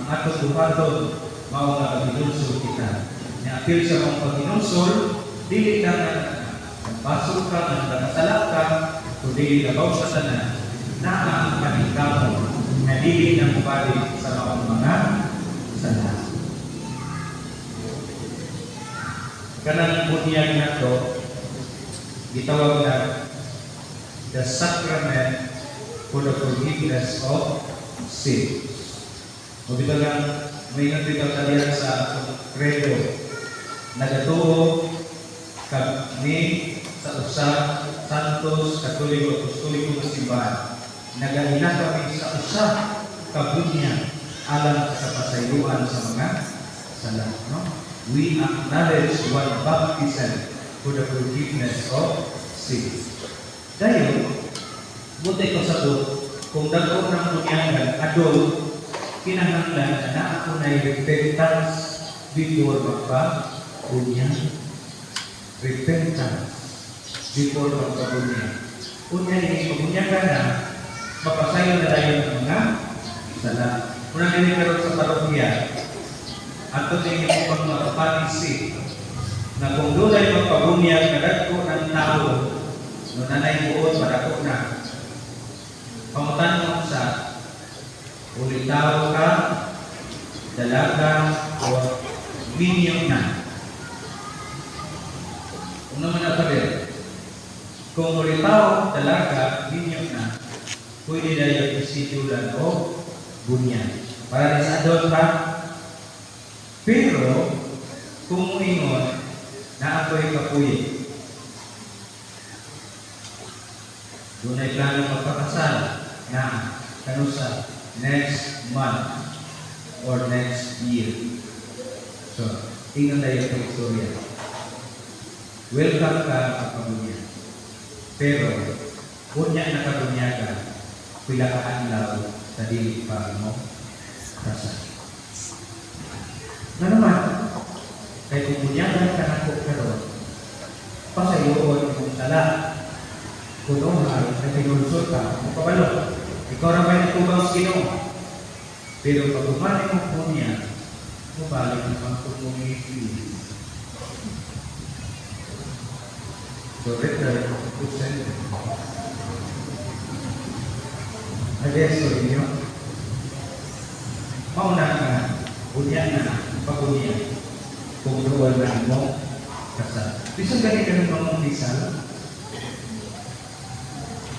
atong buhaton mao nga paghinulsol kita. Ni-appeal sa mga paghinulsol, dili lang na pasok ka, nagdakasala ka, kundi labaw sa tanan, na ang paningkamon na dili na mubalik sa mga sala. Kanang bunyag na to, gitawag na the sacrament for the forgiveness of sin. O dito lang, may nagtitaw talian sa credo. Nagatuo kami sa usa santos katoliko apostoliko nga simbahan. Nagahina kami sa usa ka bunyag alang sa pasayloan sa mga sala. No? We acknowledge one baptism for the forgiveness of sin. Dahil, buti ko sa to, kung dagko ng bunyagan, adult, kinahanglan na ako na repentance before magpa-bunyag. Repentance before magpa-bunyag. Unya ini pabunyagan na, mapasayo na tayo ng mga sala. Kung nandini karoon sa parokya, ato din yung pang makapanisip na kung doon ay magpabunyag na dagko ng tao, no nanay buod, marako na. Pangutan mo sa ulitaw ka, dalaga, o minion na. Kung naman na pala, kung ulitaw, dalaga, minion na, pwede na yung isitulan o bunyag. Para sa adult ka, pero kung ingon na ako'y kapuyin, doon ay plano magpakasal na kanusa next month or next year. So, tingnan tayo sa istorya. Welcome ka kapabunya. Pero, kunya na kabunya ka, pila ka anlaw sa dili pa mo kasal. Na naman, kay kung bunyagan ka na po karoon, pasayoon kung sala, kung mahal, na pinulsol ka, kung kabalo, ikaw na may natubang sa Ginoo. Pero pag umani mo po niya, mabalik ang pagpumili. So, better to send it. Adesso ninyo, mauna ka, bunyan na, pagbunyan, kung luwal na mo, kasal. Bisa ganit ka ng mamumpisal?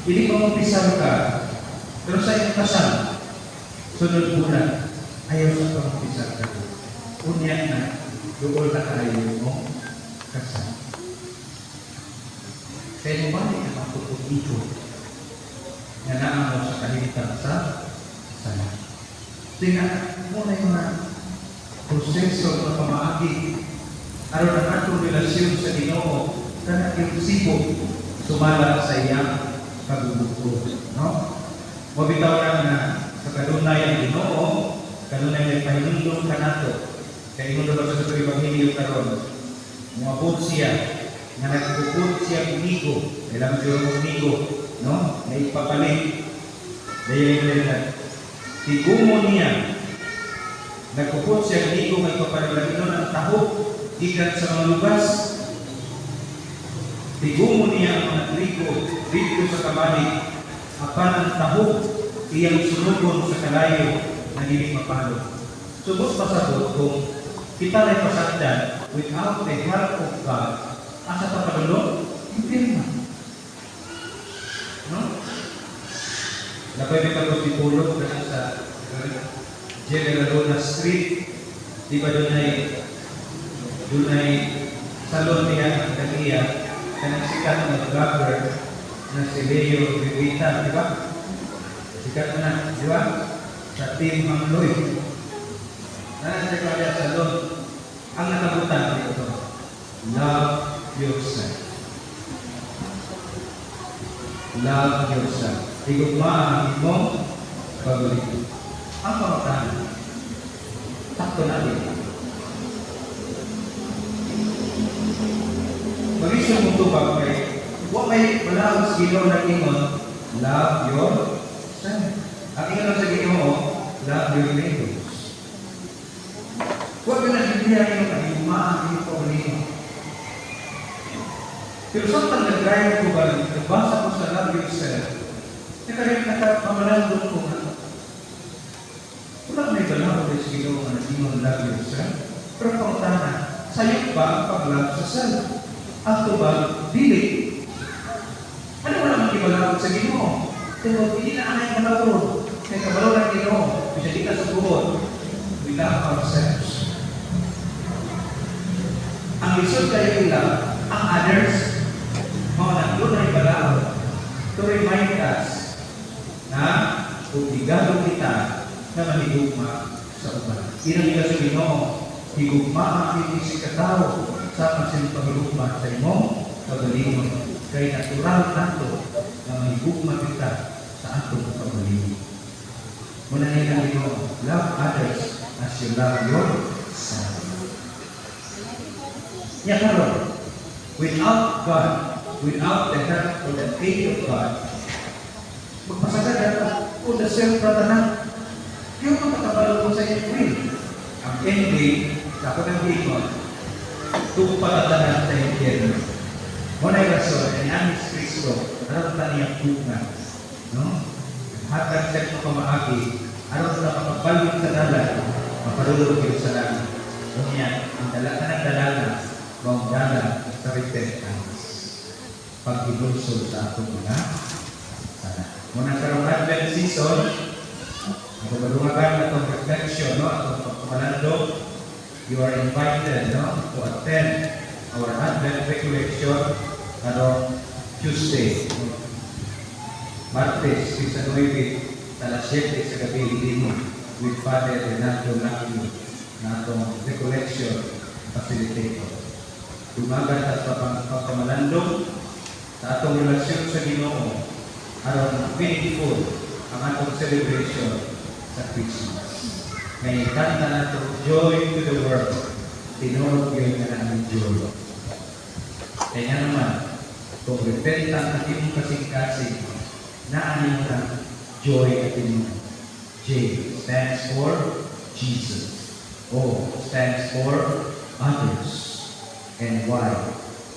Hindi mamumpisal ka, pero sa iyong kasal, sunod bulan, ayaw sa pamumpisal ka. Unyan na, luwal na kayo mo, kasal. Kaya mo ba hindi ka mapupag-ito na naamo sa kalimitan sa sala? Tingnan mo na yung mga proseso na pamaagi aron ang atong relasyon sa Ginoo kana imposible sumala sa iyang pagbubuto, no? Mabitaw lang na sa kanunay ang Ginoo, kanunay may pahinulong kanato. Kaya hinulong sa Ebanghelyo karon, umabot siya nga nagpuput siya kinigo, ilang siya kinigo, no? Na ipapalit dahil tigumo niya nagpuput siya kinigo may papalagino ng taho ikat sa mga lugas. Tigumo niya ang mga trigo dito sa kabalik apan ang taho iyang sunugon sa kalayo na hindi mapalo. Subot pasabot kung kita ay pasagdan without the help of God, asa pa padulong? Hindi naman. No? Napay may pagpapipulog na sa General Luna Street, di ba doon ay salon niya ang kaniya kanang sikat na vlogger na si Leo Vivita, di ba? Sikat na, di ba? Sa Team Mangloy. Nasa kaya salon, ang nakabutan dito, love yourself. Love yourself. Igugmaan mo paborito. Ang pangutahan, sakto natin. Mag-isip mo ito ba wala ang Ginoo na ingon, love yourself. Ang ingon sa Ginoo, love your neighbors. Huwag ka na hindihan yung kahimaan, yung problema. Pero samtang nag-drive ko ba, nagbasa ko sa love yourself, nakarin nakapamalandong ko nga. Wala may balaw na sa Ginoo nga nag-ingon love yourself. Pero pangutana, sa'yo ba ang pag-love sa self? Ato ba, dili? Ano wala mang ibalawag sa Ginoo? Pero hindi na anay balawag. Kaya kabalaw ng Ginoo, bisa di ka sa buhod. We love ourselves. Ang lisod kayo lang, ang others, mga naglo na ibalawag to remind us na obligado kita na manigugma sa uban. Inang ila sa Ginoo, higugma ang inisip katao sa pasin pagigugma sa imong pagalingon. Kaya natural nato na manigugma kita sa atong pagalingon. Muna nilang Ginoo, love others as you love yourself. Ya karon, without God, without the help or the aid of God, magpasagad o the self-pratanan, yung makakabalo ko sa iyong will. Ang ending, kapag ang gingon, tupatatanan sa iyong iyong. Muna yung rason, ang Anis Cristo, araw na niyang tungan. No? Hatag siya ito pamaagi, araw na makapagbalog sa dalan, maparulog yung sa langit. Ngunyan, ang dalaga ng dalaga, mong dalan sa repentance. Pag-ibulsol sa atong mga sana. Muna karong Advent season, ang pagbalumagan na itong reflection, no? Atong pagkamalando, you are invited, no? To attend our Advent recollection karong Tuesday, Martes, Pisa 9, alas 7 sa gabi, hindi with Father Renato Lacchio na itong recollection facilitator. Dumagan at pagkamalandong sa atong relasyon sa Ginoo aron meaningful ang atong celebration sa Christmas. Ngayon, kanta nato, joy to the world. Tinurog yun na namin joy. Kaya naman, kung repentant at yung kasing-kasing, naanin na joy at yung J stands for Jesus. O stands for others. And Y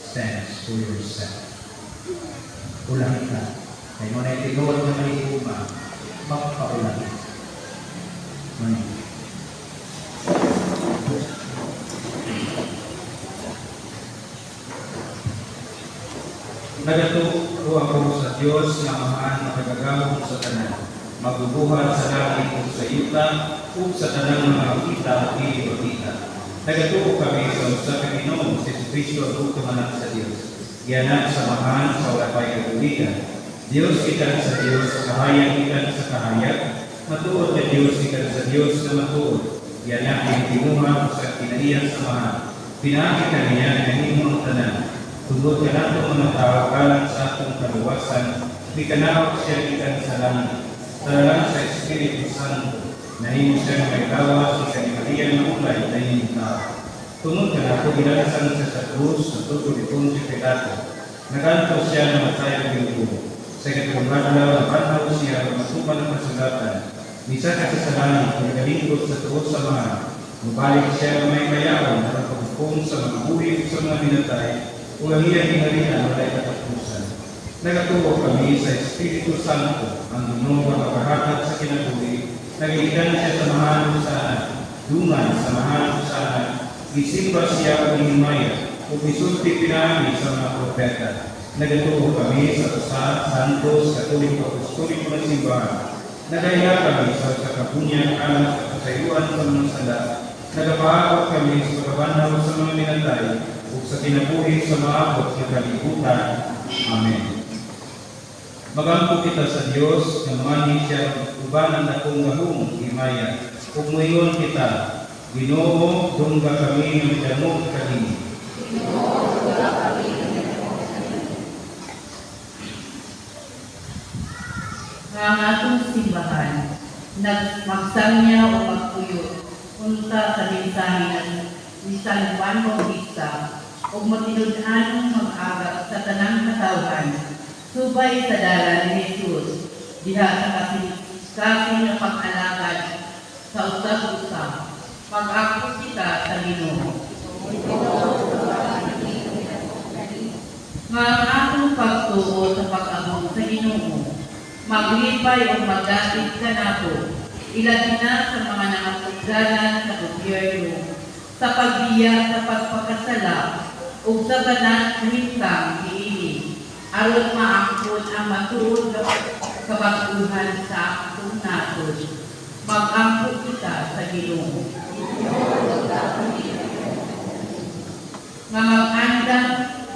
stands for yourself. Ulang ka. Kaya mo na itinawag na may uma, magpaulang. Nagatuo ako sa Diyos na amahan makagagamot sa tanan, magubuhat sa langit o sa yuta o sa tanang mga kita o kita. Nagatuo kami sa usa ka Ginoo si Kristo ang tumanak sa Dios. Gianak sa mahan sa wala pay kabulikan. Dios ikan sa Dios, kahayag ikan sa kahayag. Matuod na Dios ikan sa Dios na matuod. Gianak ang tinuha sa kinaiyan sa mahan. Pinakita niya ang himong tanan. Tungod ka nato mga tao kalang sa atong kaluwasan, di kanawag siya ikan sa langit. Sa Espiritu Santo. Nahimo siya may gawas sa kanimalian ng ulay na hinita. Tungod ka na ako ginalasan siya sa krus na tuto ni Poncio Pilato. Naganto siya na matayang bilbo. Sa katulungan na panaw siya na masupan ng kasulatan. Misa kasi sa langit, nagalingkod sa tuot sa mga. Mabalik siya na may mayawan na pagpupong sa mga buhay sa mga binatay o ang iyang hinalihan na ay katapusan. Nagatuwa kami sa Espiritu Santo ang Ginoo na makahatag sa kinabuhi. Nagigitan siya sa mahalong saan, dungan sa mahalong saan, isimba siya o himaya, o isulti pinami sa mga propeta. Nagatuo kami sa Usahan, Santos, Katoliko, Apostoliko na simbahan. Nagaya kami sa kapunyan alam sa kasayuan sa mga sala. Nagapaakot kami sa pagkabanaw sa mga minatay, o sa kinabuhi sa maabot sa kalibutan. Amen. Magampo kita sa Diyos, na mani siya ubanan na kong gahong himaya. Kung ngayon kita, Ginoo, dungga kami ng damog kanini. Ang atong simbahan, magsanya o magpuyo, punta sa mensahe ni San Juan Bautista, o matinud-anong mag-agap sa tanang katawhan, subay sa dalan ni Jesus, diha sa kasi na pag-alagad sa usap-usap, Mag-angkop kita sa Ginoo. Nga ang akong pagtuo sa pag-abot sa Ginoo, maglipay o magdatig ka nato, ilagin na sa mga nangatugdanan sa gobyerno, sa pagbiya sa pagpakasala, o sa banat na hintang diini, aron maangkon ang matuod na kabaguhan sa akong naton. Mag-angkop kita sa Ginoo. Nga mag-andam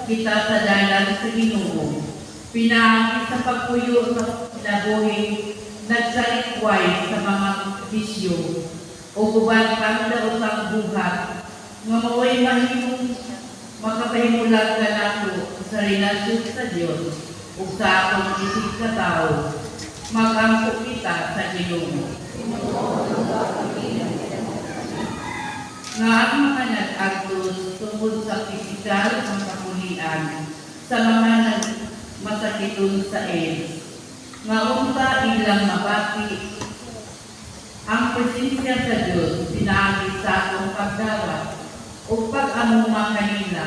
kita sa dalan sa Ginoo, pinaagi sa pagpuyo sa nabuhi, nagsalikway sa mga bisyo, o guban kang daosang buhat, nga maway mahimong makapahimulag ka nato sa relasyon sa Diyos, o sa akong isip ka tao, mag-angkop kita sa Ginoo. Nga ang mga nag-agdos tungkol sa pisikal ng kapulian sa mga nagmasakiton sa AIDS, nga unta ilang mabati ang presensya sa Diyos pinaagi sa akong pagdawat o pag-amuma kanila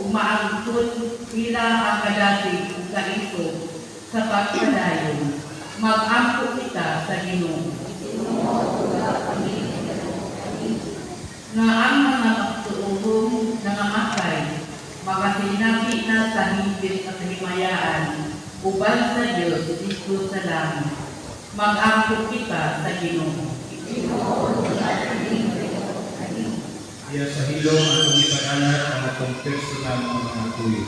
o maangkot ila ang kadati o kaito sa pagpadayon. Mag-angkop kita sa Ginoo. Nga ang mga magtuurong nangamatay, makasinabi na sa higit at himayaan, uban sa Diyos dito sa langit. Mag-angkop kita sa Ginoo. Iya sa hilong atong ipag-anak ang atong personal nga mga tuyo.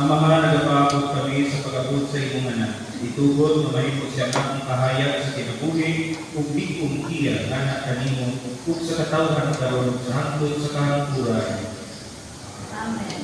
Ang mga nagapaabot kami sa pag-abot sa imong anak, itugod na mahimot siya akong kahayag sa kinabuhi, ug di kong iya anak kanimo, ug sa katawhan karon sa hangtod sa kahangturan. Amen.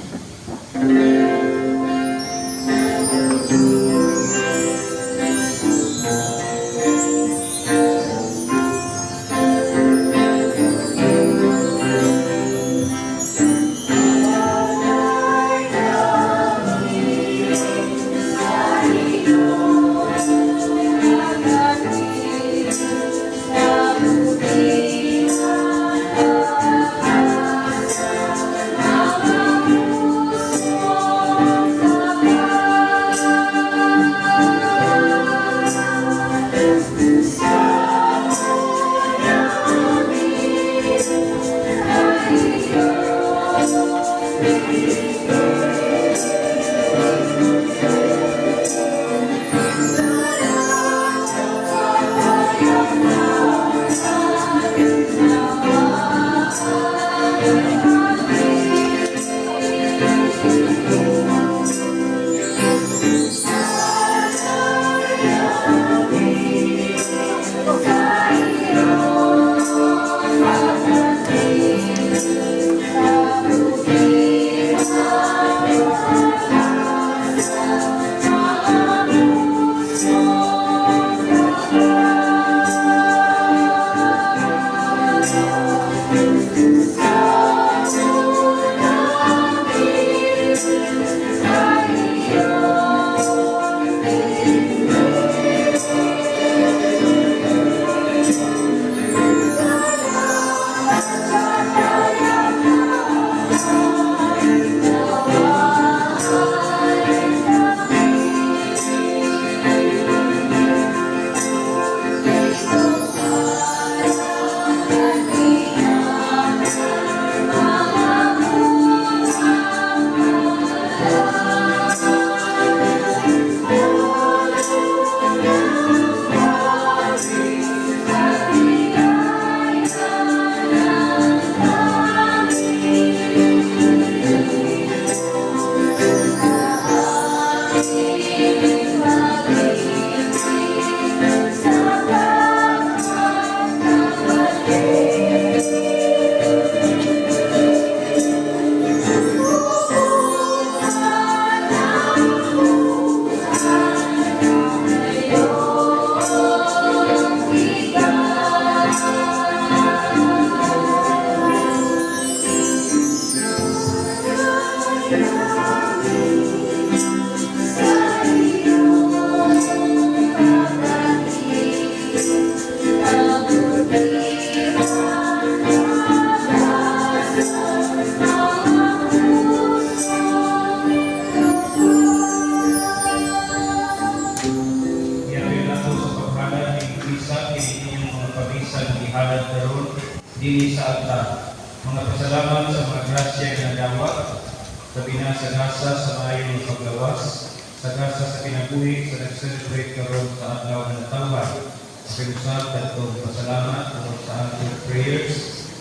sagasa sa maayong paglawas, sagasa sa kinabuhi sa nag-celebrate karon sa adlaw ng tawhid. Pag-usap at pasalamat tungkol sa ating prayers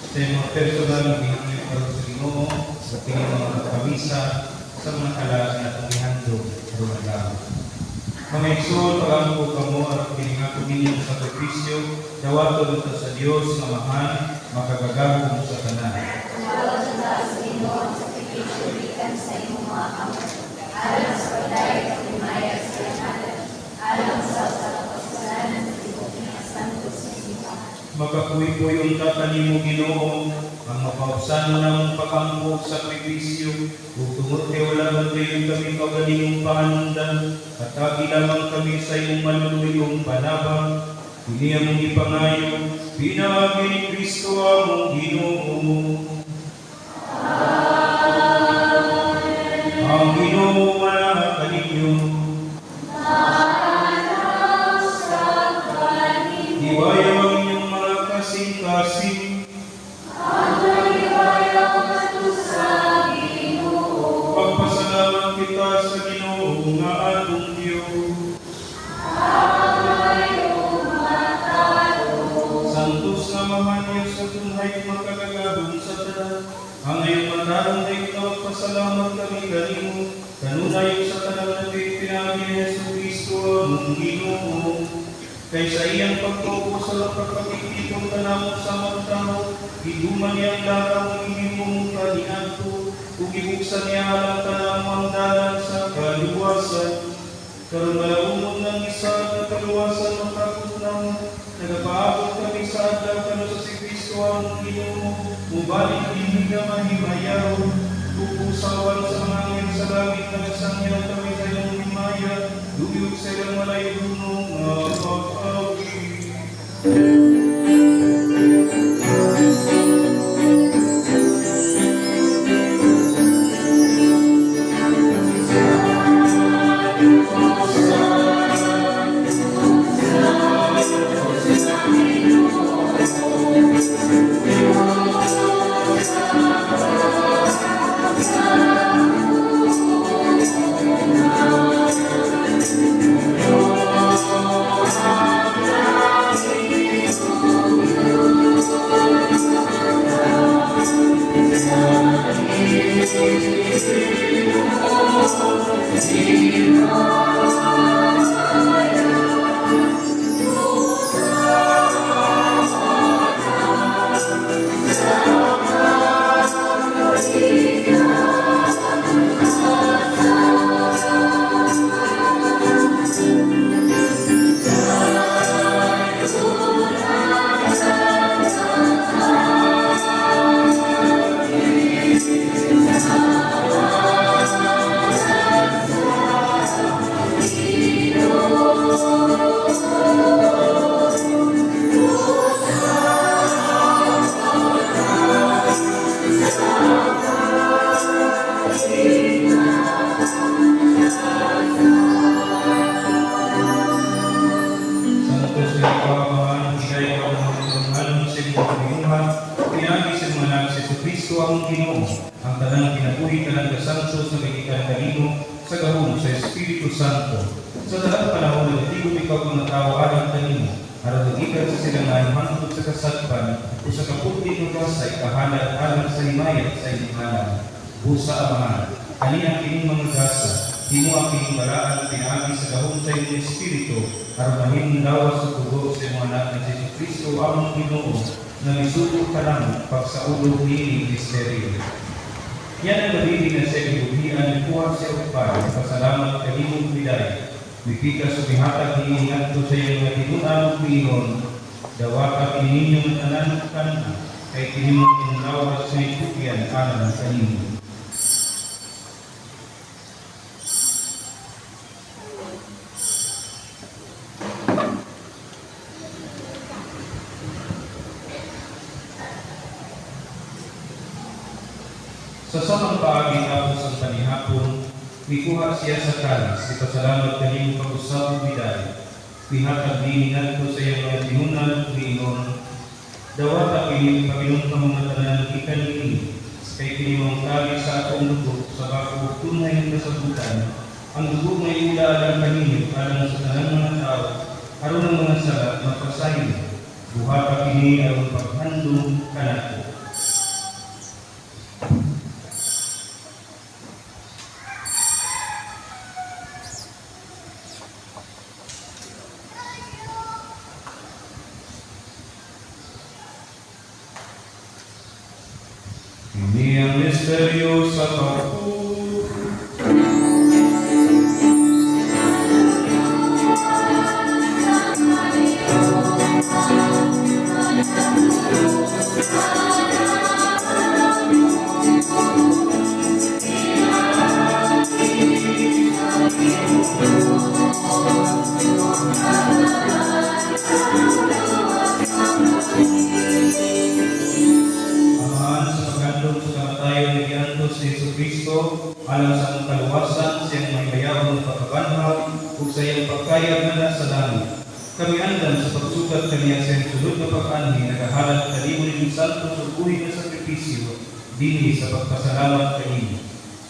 sa mga personal na hinihingi karon sa Ginoo sa tingin mga pagkamisa sa mga kalas na paghihandog karong adlaw. Mga igsoon, pag-ampo kamo at piningako ninyong sakripisyo, dawaton ito sa Dios na mahal, makagagabong sa tanan. Makapuy-puy ang tatanimo Ginoo, ang mapaubsan mo ng pagkambog sa sakripisyo, ug tungod kay wala man kayo kami kagalingong pahanundan, at agi lamang kami sa iyong maluluyong panabang, ini among ipangayo, pinaagi ni Kristo among Ginoo. Ang Ginoo wala kaninyo. Iwaya ang inyong mga kasing-kasing. Pagpasalamat kita sa Ginoo nga atong Dios. Santos nga mamanyo sa tunay makagagabong sa tanan. Ang iyong manarang na ikaw, pasalamat kami kanimo. Kanunay sa tanan na pinagi ni Jesucristo ang Ginoo. Kaysa iyang pagtuko sa pagpagkikitong tanamo sa magtamo, iduman niyang laraw ng inyong kaniadto, ug ibuksan niya alang tanamo ang dalan sa kaluwasan. Karon malaumon ng isa na kaluwasan matakot namo, nagapaabot kami sa adlaw kano sa si Kristo ang Ginoo, mubalik hindi ka mahimayaw, pupusawan sa mga ngayon sa langit, nagsangyaw kami sa iyong himaya, luyog sa iyong malayunong pag-awi. Sa dalang panahon na hindi ikaw kung natawaran kanino, aralagikan sa silang hangtod sa kasatpan, o sa kaputi ng kasa, ikahalat alam sa himayat sa inihanan. Busa amahan, kanina kining mga gasa, himo ang kining baraan, pinagi sa gahong sa iyong Espiritu, arumahin lawas sa tugo sa mga anak ng Jesucristo, among Ginoo, na isugo ka lang pagsaulog ni misteryo. Yan ang nabibig na sa ibuhian, kuha sa upay, pasalamat kanimong biday. Wipika sa bihatag hihingat ko sa iyong natinunan pinon, dawa ka pininyong tanan kanan, kay kinimong inlawas sa ikukyan alam kanimo. Sa samang paagi tapos ang panihapon, mikuha siya sa kalis, ipasalamat kanimong pag-usap biday. Pihatag diningan ko sa iyong mga tinunan pinon, dawa ka pininon ka mga tanan ikanini, kay pinimangkali sa akong dugo sa bako tunay ng kasabutan. Ang dugo may ula alang kaninyo alang sa tanang mga tao, aron ang mga sala mapasahin. Buha pa kini aron paghandong kanako. Ini ang misteryo sa pagpupulong. Alang sa mga kaluwasan, siyang may bayaw ng pagkabanhaw o sa iyang pagkayag na sa langit. Kami andan sa pagsugat kaniya sa iyang sulod na pag-anhi, nagahalat kalimo ng santo sa buhay na sakripisyo, dini sa pagpasalamat kanino.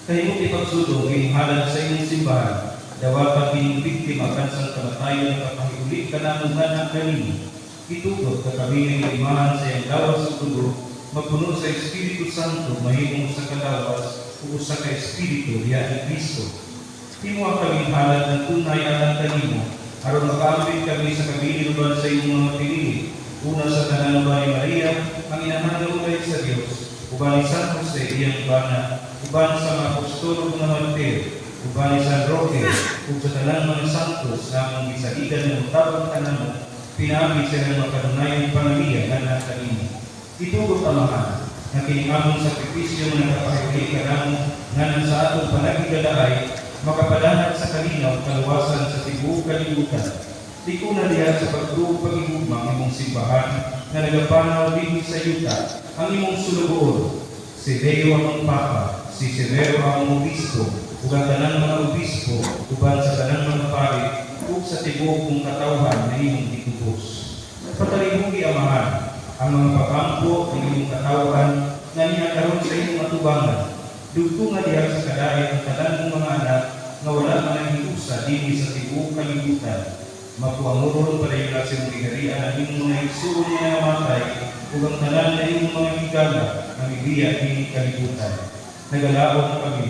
Kahimong ipagsudong iyong halad sa iyong simbahan, dawapan kining biktima kansang kamatayon na kapahiuli ka na ng kanino. Itugot ka kami ng imahan sa iyong lawas sa dugo, magpuno sa Espiritu Santo, mahimong sa kalawas, o sa ka-Espiritu diya ni Kristo. Timuha kami halad ng tunay alang kanimo, aron makaambit kami sa kabilinuban sa iyong mga pinili. Una sa tanan ba ni Maria, ang inahan na ulay sa Diyos, uban ni San Jose iyang bana, uban sa mga apostolo ng Mateo, uban ni San Roque, ug sa tanan mga santos na ang bisalidan ng utabang tanan, pinaabit sa ng makadunayan pamilya na kanimo. Itugot amahan, na kiniamong sakripisyo na nakapahiuli karamo nga sa atong panagigalaay, makapadahag sa kalinaw kaluwasan sa tibuok kalibutan. Di ko na diya sa pagtuog pag-igugmang imong simbahan na nagapanaw din sa yuta ang imong sulugoon. Si Leo ang Papa, si Severo ang Obispo, ug ang tanang mga Obispo, uban sa tanang mga pari, ug sa tibuok kong katawhan na imong ditubos. Patalibugi amahan, ang mga pagampo ng iyong katawhan na niyakaroon sa iyong matubangan. Dugto nga diya sa kadayat ang tanan ng mga anak nga wala man ang hiusa dini sa tibuok kalibutan. Mapuanguron pa rin lang sa mong higarian ang iyong mga isuro niya na matay ug ang tanan na iyong mga higala ang ibiya dini kalibutan. Nagalaon na kami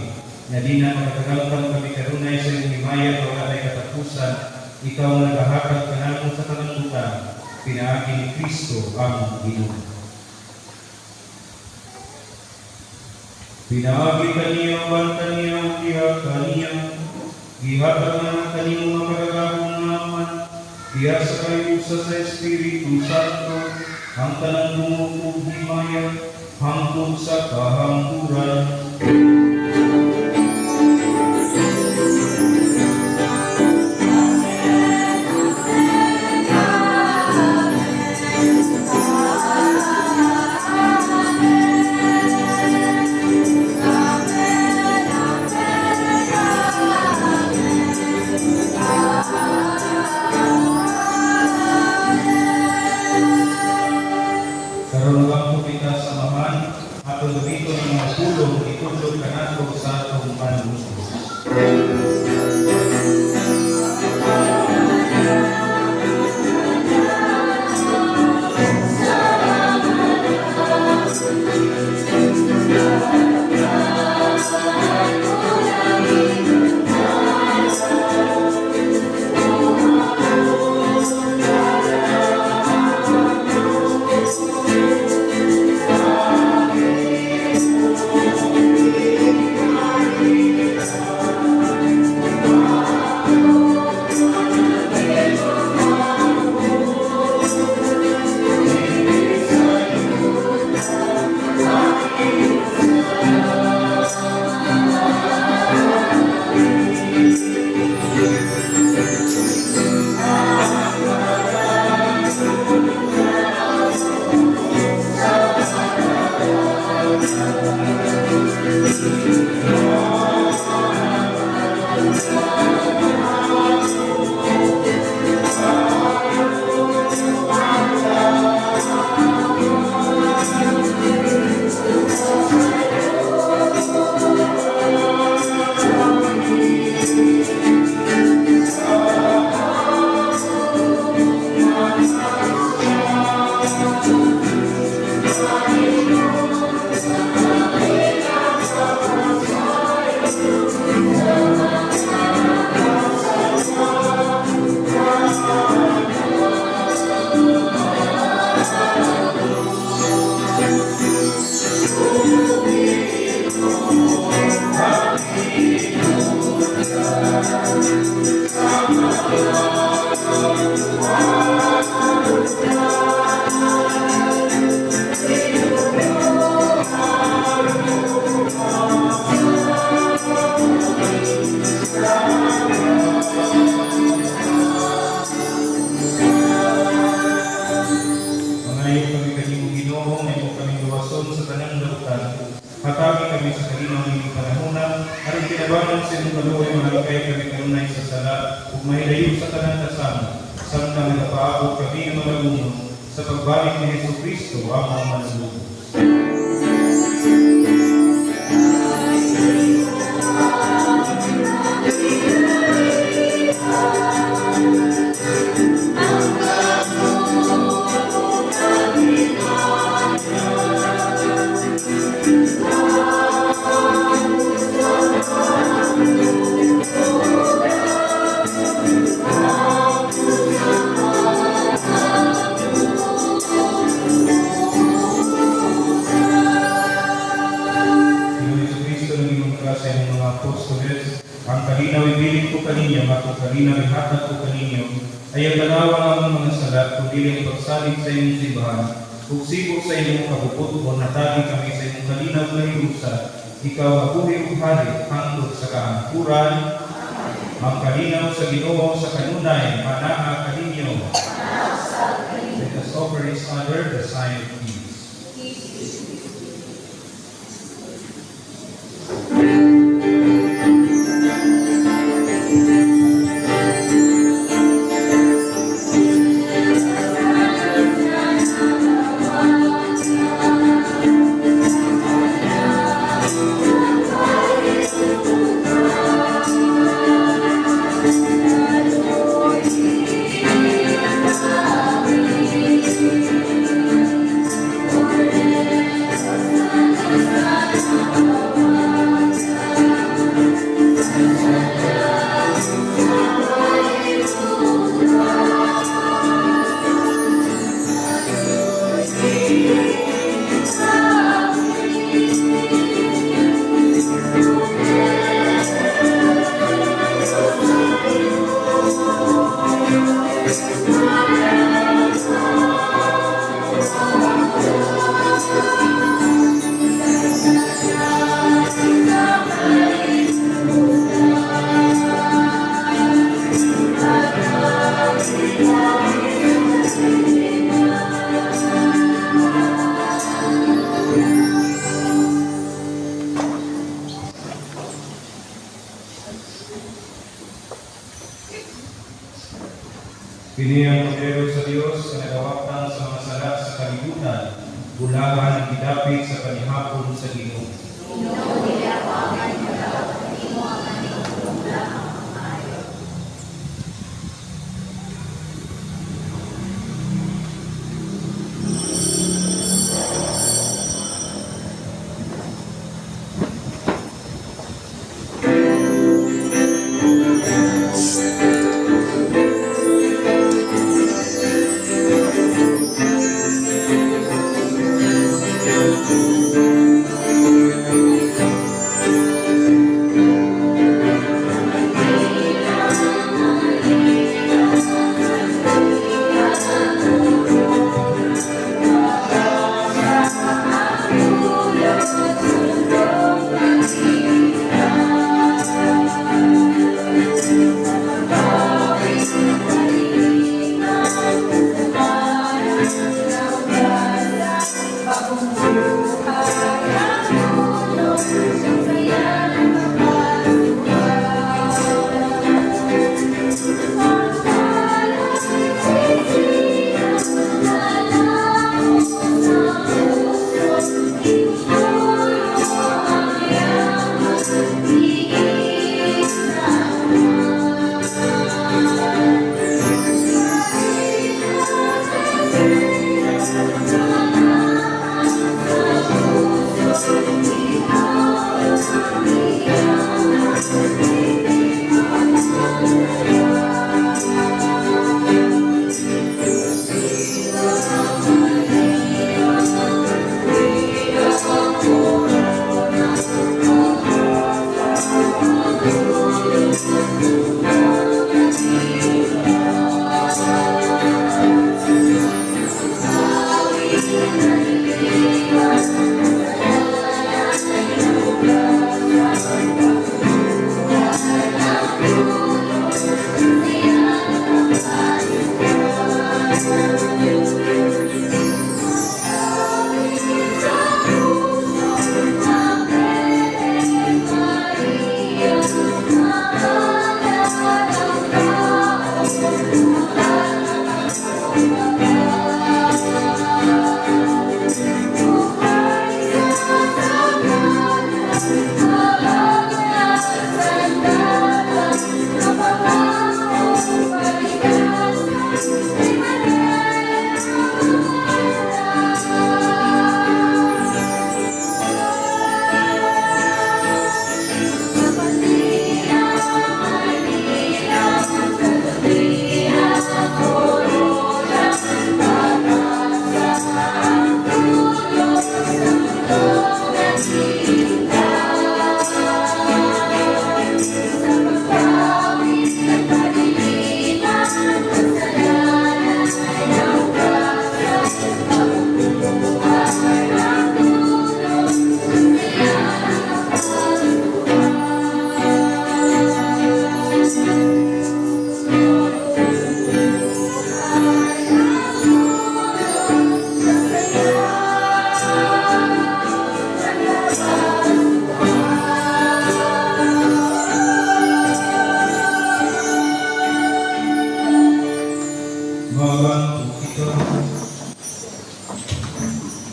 na di na makatagamtam kami karunay sa iyong himaya na wala ay katapusan. Ikaw ang nagahakad kanamo sa kalangutan. Pinaagi ni Kristo ang Ginoo. Pinaagi kaniya ang kaniya o diha kaniya, gihatag na kaniyong mga pagagahong naman, diha sa kayusa sa Espiritu Santo, ang tanang bumukog himaya, hangtod sa kahangturan. Mangayo kami kanimo Ginoo, may mo kaming luwason sa tanang dalutan. Hatagi kami sa kalinaw ng panahona, aron kinabangan sa imong kaluoy malikay kami kanunay sa sala, ug mahilayo sa tanang kasama, samtang nagapaabot kami ng mga lumon sa pagbalik ni Jesucristo ang mga manlulubos. Sa inyong mga apostoles, ang kalinaw ibilig ko kaninyo, at ang kalinaw ihatag ko kaninyo, ay ang dalawa ang mga salat, kundi ang pagsalig sa inyong simbahan, kung sibok sa inyong kabubuton, natagi kami sa inyong kalinaw na hirusa, ikaw abuhi o hari, hangtod sa kaangkuran, ang kalinaw sa Ginoo sa kanunay, manaa kaninyo. Let us offer each other the sign of peace. Kini ang kordero sa Dios na nagawatan sa mga sala sa kalibutan, bulahan ang gidapit sa panihapon sa Ginoo.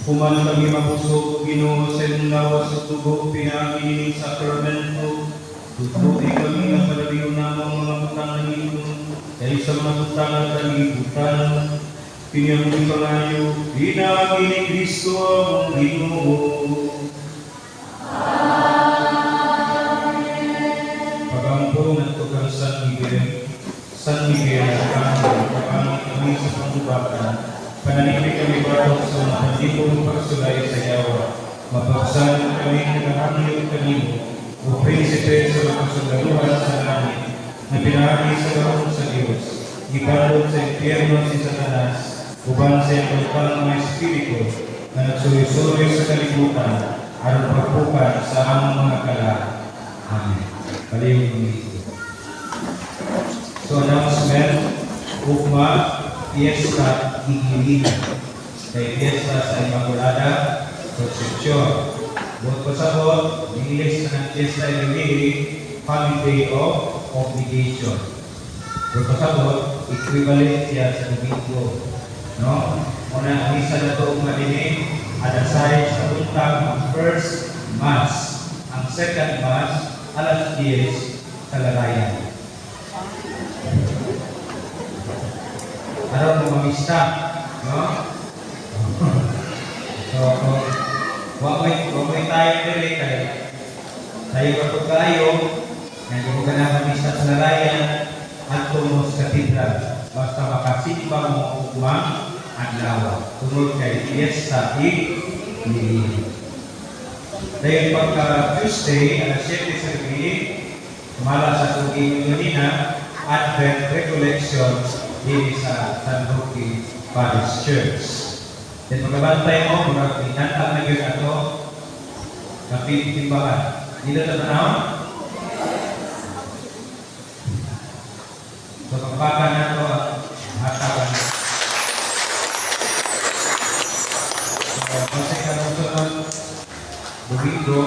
Human kami mapusog, Ginoo sa imong lawas ug tugo, pinaagi ning sakramento. Tututi kami nga palabiyon namang mga butang ng Ginoo, kay sa mga butang kami butang. Piniyang ipangayo, pinaagi ni Kristo ang Ginoo. Pagampong at tugang San Miguel, kami sa pangubatan. Pananimik kami barok sa mga handipong pagsulay sa yawa. Mapagsan kami nagahangyo kanimo, o prinsipe sa mga kasundaluhan sa langit, na pinahagi sa kahon sa Diyos. Ipalod sa impyerno si Satanas, uban sa iyong mga espiritu, na nagsuyo-suyo sa kalibutan, aron pagpukan sa among mga kala. Amen. Palihog kami ito. So, announcement, Ukma, Fiesta Igilina, kay Fiesta sa Immaculada Concepcion. Buot pasabot, English na ng Fiesta Igilina, Family Day of Obligation. Buot pasabot, equivalent siya sa Domingo. No? Una, misa na ito umalinig, adasay sa untang ang first Mass. Ang second Mass, alas 10, kalalayan. Araw mo mamista, no? So, wamay tayo dili kay tayo ka kayo, nga mo ka na mamista sa larayan at tumos sa katedral. Basta makasimba mo ugma adlaw. Tungod kay Fiesta Igilina. Dahil pagka Tuesday, alas 7 sa gabi, mala sa tuging Igilina, Advent Recollection dito sa San Roque Parish Church. Then magabantay mo, pinantang na yun ato, kapit-timbahan. Dito na tanaw? So, kapakan na ito ang hatakan. So, kasi ka nung sunod, Domingo,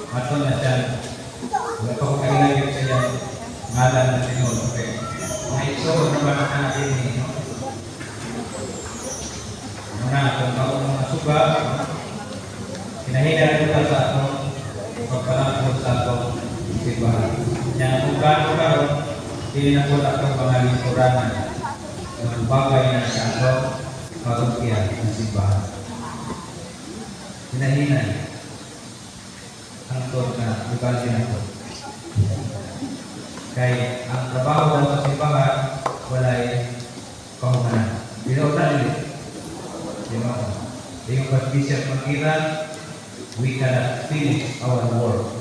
ato na siya. Wala pa ko kailangan sa yan. Ngalan na sinod. Okay. So, naman natin eh. Muna, kung taong mga suga, kinahina ito sa atong pagpalangkot sa atong simbahan. Yan, kung gano'n karoon, hindi na po atong mga lingkuranan ng bagay na sa atong parokya ng simbahan. Kinahina ang ito na lugar din ito. Kaya ang trabaho ng simbahan walay kahumanan. Pinautan nila. Yung pagbisya pagkiran, we cannot finish our work.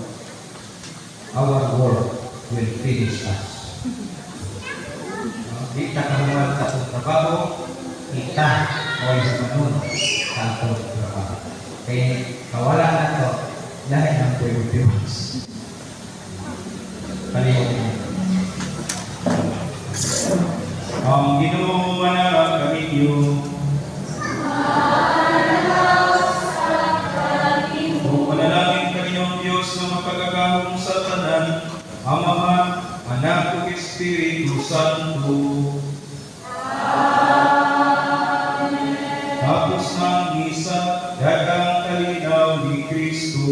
Our work will finish us. Di ka kamuhan sa itong trabaho, kita o yung manon sa itong trabaho. Kaya kawala na ito dahil ng pwede-piwas. Kalimutin. Ang Ginoo manalangin niyo. O manalangin kanyang Diyos na mapagagahong sa tanan, Ama, Anak ug Espiritu Santo. Tapos ng isa, dagang kalinaw ni Kristo.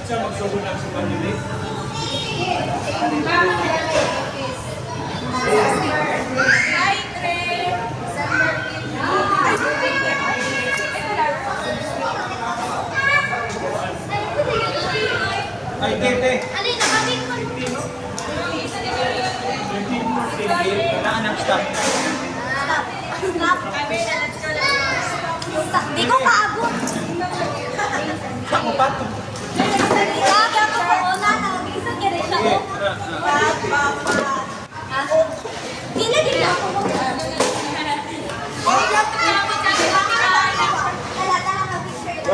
Siya magsugunan sa kanila. Ay, tete. Naanak stop. Di ko kaabot. Ako pa to. Kaya ako po na, nag-isa ka rin ako.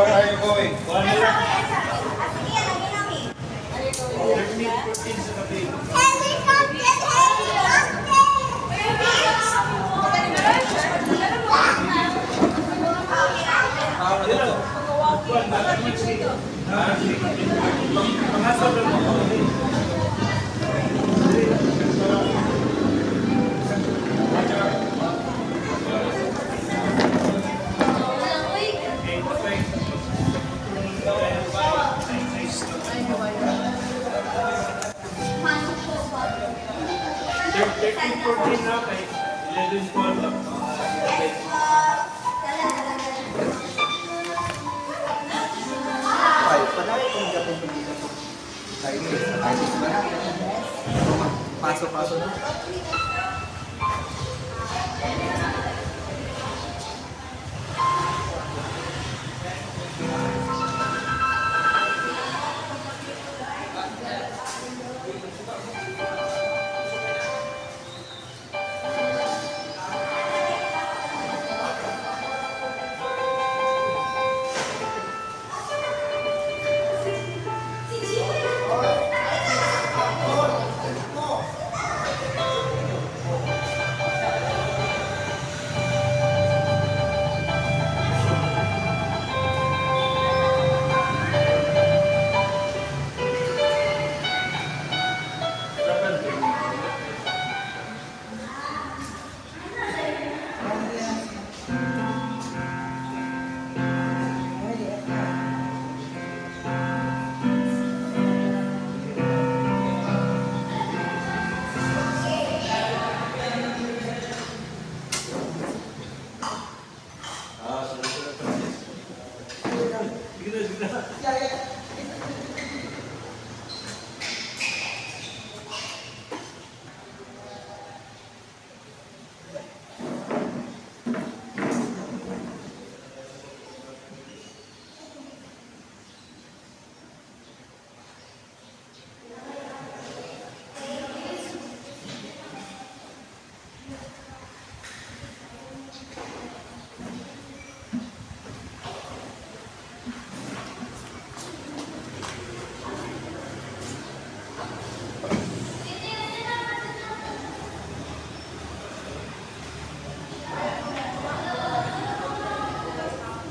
Where are you going? 1 hour. 13 sa gabi. Pangasap lang mo. Pasok-pasok na.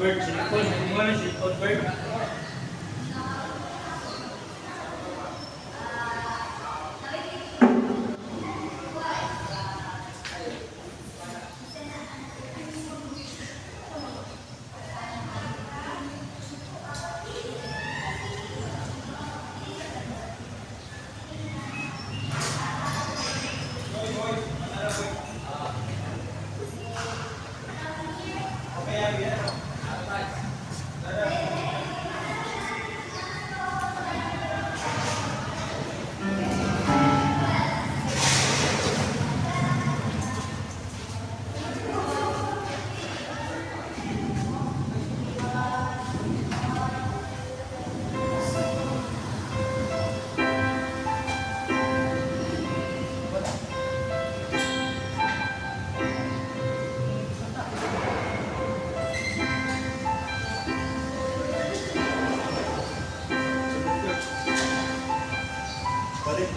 Bird, silikon. Hindi mo na silikon, bird. Balik.